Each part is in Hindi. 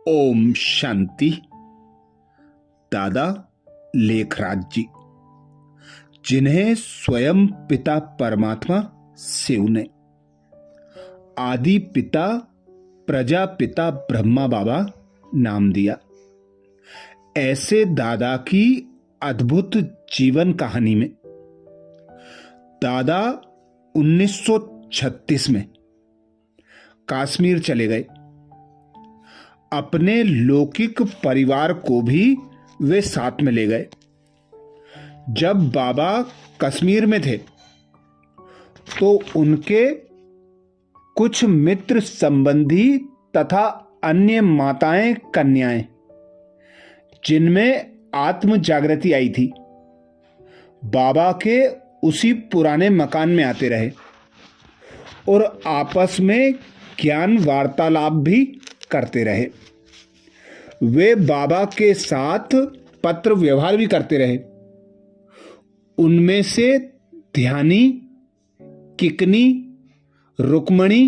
ओम शांति। दादा लेखराज जी, जिन्हें स्वयं पिता परमात्मा शिव ने आदि पिता प्रजापिता ब्रह्मा बाबा नाम दिया, ऐसे दादा की अद्भुत जीवन कहानी में दादा 1936 में कश्मीर चले गए। अपने लौकिक परिवार को भी वे साथ में ले गए। जब बाबा कश्मीर में थे तो उनके कुछ मित्र संबंधी तथा अन्य माताएं कन्याएं, जिनमें आत्म जागृति आई थी, बाबा के उसी पुराने मकान में आते रहे और आपस में ज्ञान वार्तालाप भी करते रहे। वे बाबा के साथ पत्र व्यवहार भी करते रहे। उनमें से ध्यानी, किकनी, रुक्मणी,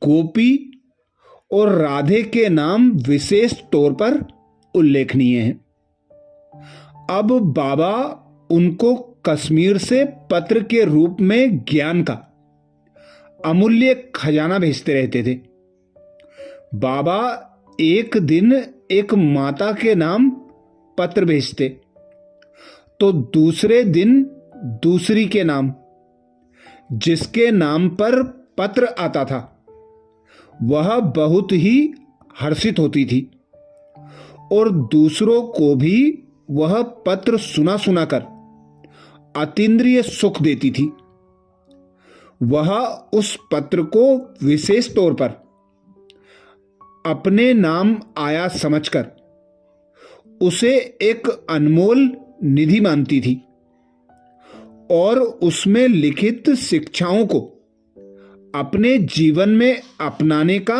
गोपी और राधे के नाम विशेष तौर पर उल्लेखनीय हैं। अब बाबा उनको कश्मीर से पत्र के रूप में ज्ञान का अमूल्य खजाना भेजते रहते थे। बाबा एक दिन एक माता के नाम पत्र भेजते तो दूसरे दिन दूसरी के नाम, जिसके नाम पर पत्र आता था, वह बहुत ही हर्षित होती थी और दूसरों को भी वह पत्र सुना सुना कर अतीन्द्रिय सुख देती थी। वह उस पत्र को विशेष तौर पर अपने नाम आया समझकर उसे एक अनमोल निधि मानती थी और उसमें लिखित शिक्षाओं को अपने जीवन में अपनाने का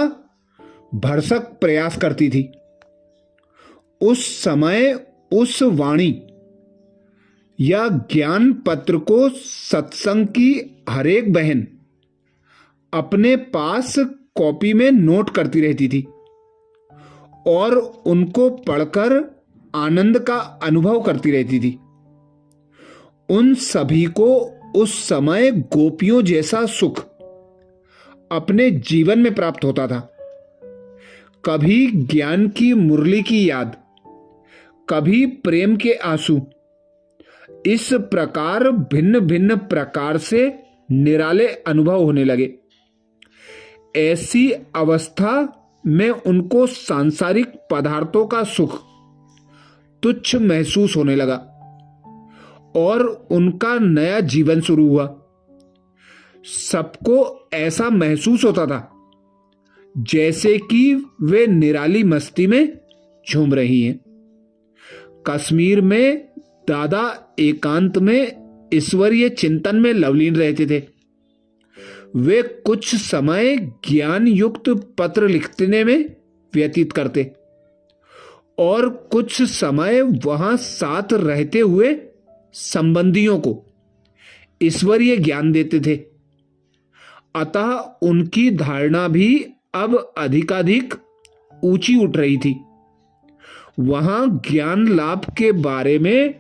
भरसक प्रयास करती थी। उस समय उस वाणी या ज्ञान पत्र को सत्संग की हरेक बहन अपने पास कॉपी में नोट करती रहती थी और उनको पढ़कर आनंद का अनुभव करती रहती थी। उन सभी को उस समय गोपियों जैसा सुख अपने जीवन में प्राप्त होता था। कभी ज्ञान की मुरली की याद, कभी प्रेम के आंसू, इस प्रकार भिन्न भिन्न प्रकार से निराले अनुभव होने लगे। ऐसी अवस्था में उनको सांसारिक पदार्थों का सुख तुच्छ महसूस होने लगा और उनका नया जीवन शुरू हुआ। सबको ऐसा महसूस होता था जैसे कि वे निराली मस्ती में झूम रही हैं। कश्मीर में दादा एकांत में ईश्वरीय चिंतन में लवलीन रहते थे। वे कुछ समय ज्ञान युक्त पत्र लिखने में व्यतीत करते और कुछ समय वहां साथ रहते हुए संबंधियों को ईश्वरीय ज्ञान देते थे। अतः उनकी धारणा भी अब अधिकाधिक ऊंची उठ रही थी। वहां ज्ञान लाभ के बारे में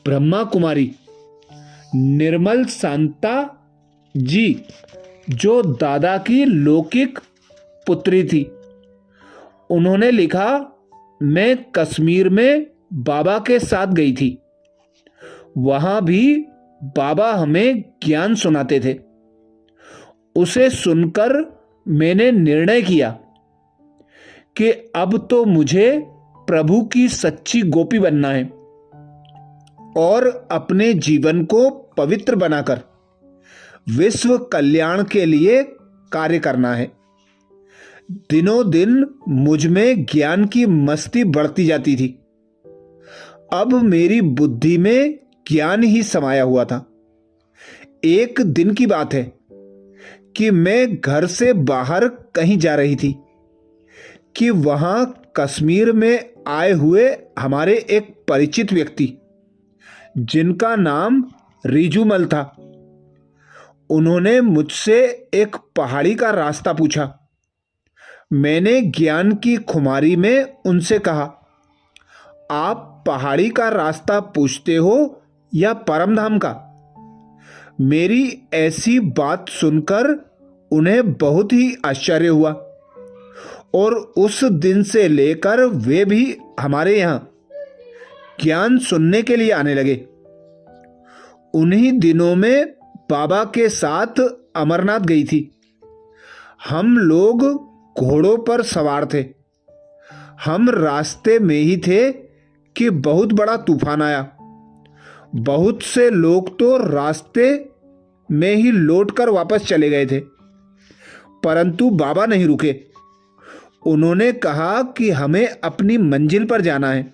ब्रह्मा कुमारी निर्मल शांता जी, जो दादा की लौकिक पुत्री थी, उन्होंने लिखा, मैं कश्मीर में बाबा के साथ गई थी। वहां भी बाबा हमें ज्ञान सुनाते थे। उसे सुनकर मैंने निर्णय किया कि अब तो मुझे प्रभु की सच्ची गोपी बनना है और अपने जीवन को पवित्र बनाकर विश्व कल्याण के लिए कार्य करना है। दिनों दिन मुझ में ज्ञान की मस्ती बढ़ती जाती थी। अब मेरी बुद्धि में ज्ञान ही समाया हुआ था। एक दिन की बात है कि मैं घर से बाहर कहीं जा रही थी कि वहां कश्मीर में आए हुए हमारे एक परिचित व्यक्ति, जिनका नाम रिजुमल था, उन्होंने मुझसे एक पहाड़ी का रास्ता पूछा। मैंने ज्ञान की खुमारी में उनसे कहा, आप पहाड़ी का रास्ता पूछते हो या परमधाम का? मेरी ऐसी बात सुनकर उन्हें बहुत ही आश्चर्य हुआ और उस दिन से लेकर वे भी हमारे यहाँ ज्ञान सुनने के लिए आने लगे। उन्हीं दिनों में बाबा के साथ अमरनाथ गई थी। हम लोग घोड़ों पर सवार थे। हम रास्ते में ही थे कि बहुत बड़ा तूफान आया। बहुत से लोग तो रास्ते में ही लौटकर वापस चले गए थे, परंतु बाबा नहीं रुके। उन्होंने कहा कि हमें अपनी मंजिल पर जाना है।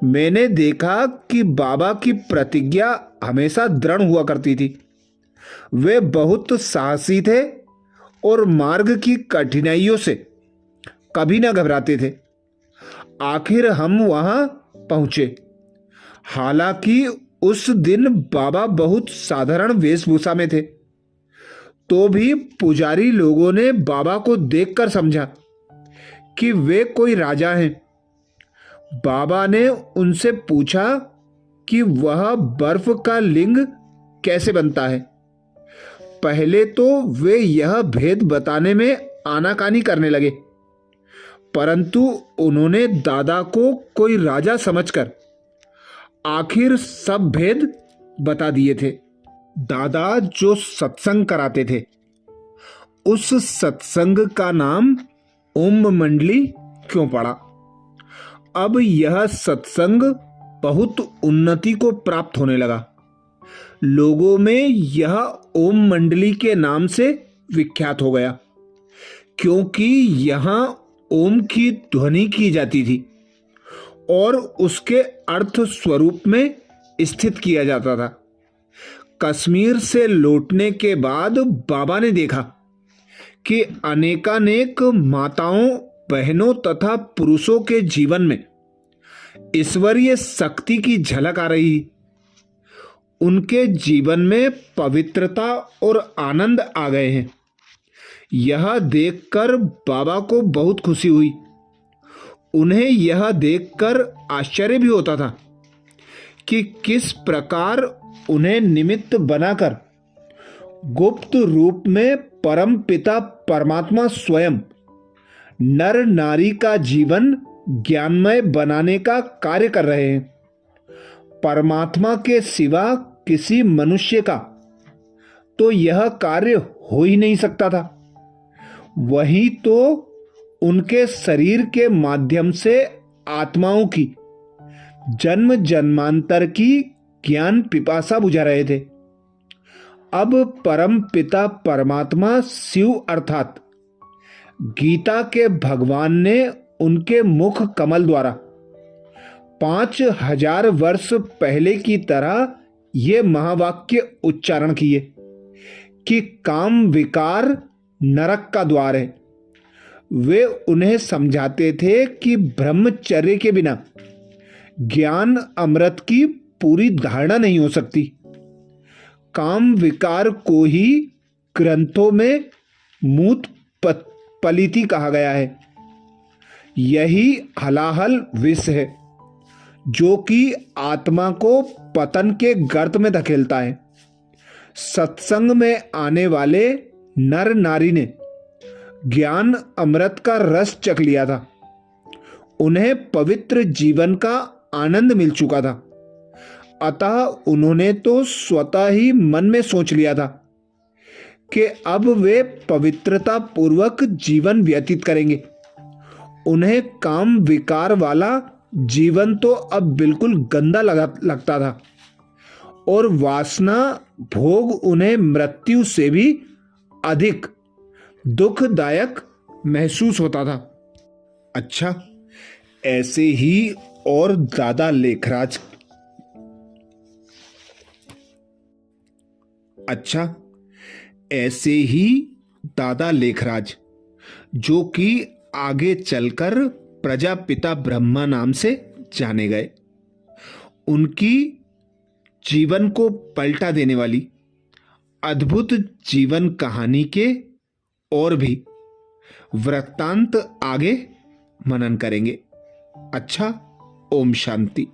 मैंने देखा कि बाबा की प्रतिज्ञा हमेशा दृढ़ हुआ करती थी। वे बहुत साहसी थे और मार्ग की कठिनाइयों से कभी ना घबराते थे। आखिर हम वहां पहुंचे। हालांकि उस दिन बाबा बहुत साधारण वेशभूषा में थे, तो भी पुजारी लोगों ने बाबा को देखकर समझा कि वे कोई राजा हैं। बाबा ने उनसे पूछा कि वह बर्फ का लिंग कैसे बनता है। पहले तो वे यह भेद बताने में आनाकानी करने लगे, परंतु उन्होंने दादा को कोई राजा समझकर आखिर सब भेद बता दिए थे। दादा जो सत्संग कराते थे, उस सत्संग का नाम ओम मंडली क्यों पड़ा? अब यह सत्संग बहुत उन्नति को प्राप्त होने लगा। लोगों में यह ओम मंडली के नाम से विख्यात हो गया, क्योंकि यहां ओम की ध्वनि की जाती थी और उसके अर्थ स्वरूप में स्थित किया जाता था। कश्मीर से लौटने के बाद बाबा ने देखा कि अनेकानेक माताओं, बहनों तथा पुरुषों के जीवन में ईश्वरीय शक्ति की झलक आ रही। उनके जीवन में पवित्रता और आनंद आ गए हैं। यह देखकर बाबा को बहुत खुशी हुई। उन्हें यह देखकर आश्चर्य भी होता था कि किस प्रकार उन्हें निमित्त बनाकर गुप्त रूप में परम पिता परमात्मा स्वयं नर नारी का जीवन ज्ञानमय बनाने का कार्य कर रहे हैं। परमात्मा के सिवा किसी मनुष्य का तो यह कार्य हो ही नहीं सकता था। वही तो उनके शरीर के माध्यम से आत्माओं की जन्म जन्मांतर की ज्ञान पिपासा बुझा रहे थे। अब परम पिता परमात्मा शिव अर्थात गीता के भगवान ने उनके मुख कमल द्वारा 5000 वर्ष पहले की तरह ये महावाक्य उच्चारण किए कि काम विकार नरक का द्वार है। वे उन्हें समझाते थे कि ब्रह्मचर्य के बिना ज्ञान अमृत की पूरी धारणा नहीं हो सकती। काम विकार को ही ग्रंथों में मूत पलिति कहा गया है। यही हलाहल विष है जो कि आत्मा को पतन के गर्त में धकेलता है। सत्संग में आने वाले नर नारी ने ज्ञान अमृत का रस चख लिया था। उन्हें पवित्र जीवन का आनंद मिल चुका था। अतः उन्होंने तो स्वतः ही मन में सोच लिया था कि अब वे पवित्रता पूर्वक जीवन व्यतीत करेंगे। उन्हें काम विकार वाला जीवन तो अब बिल्कुल गंदा लगता था और वासना भोग उन्हें मृत्यु से भी अधिक दुखदायक महसूस होता था। अच्छा, ऐसे ही और दादा लेखराज जो कि आगे चलकर प्रजापिता ब्रह्मा नाम से जाने गए, उनकी जीवन को पलटा देने वाली अद्भुत जीवन कहानी के और भी वृत्तांत आगे मनन करेंगे। अच्छा, ओम शांति।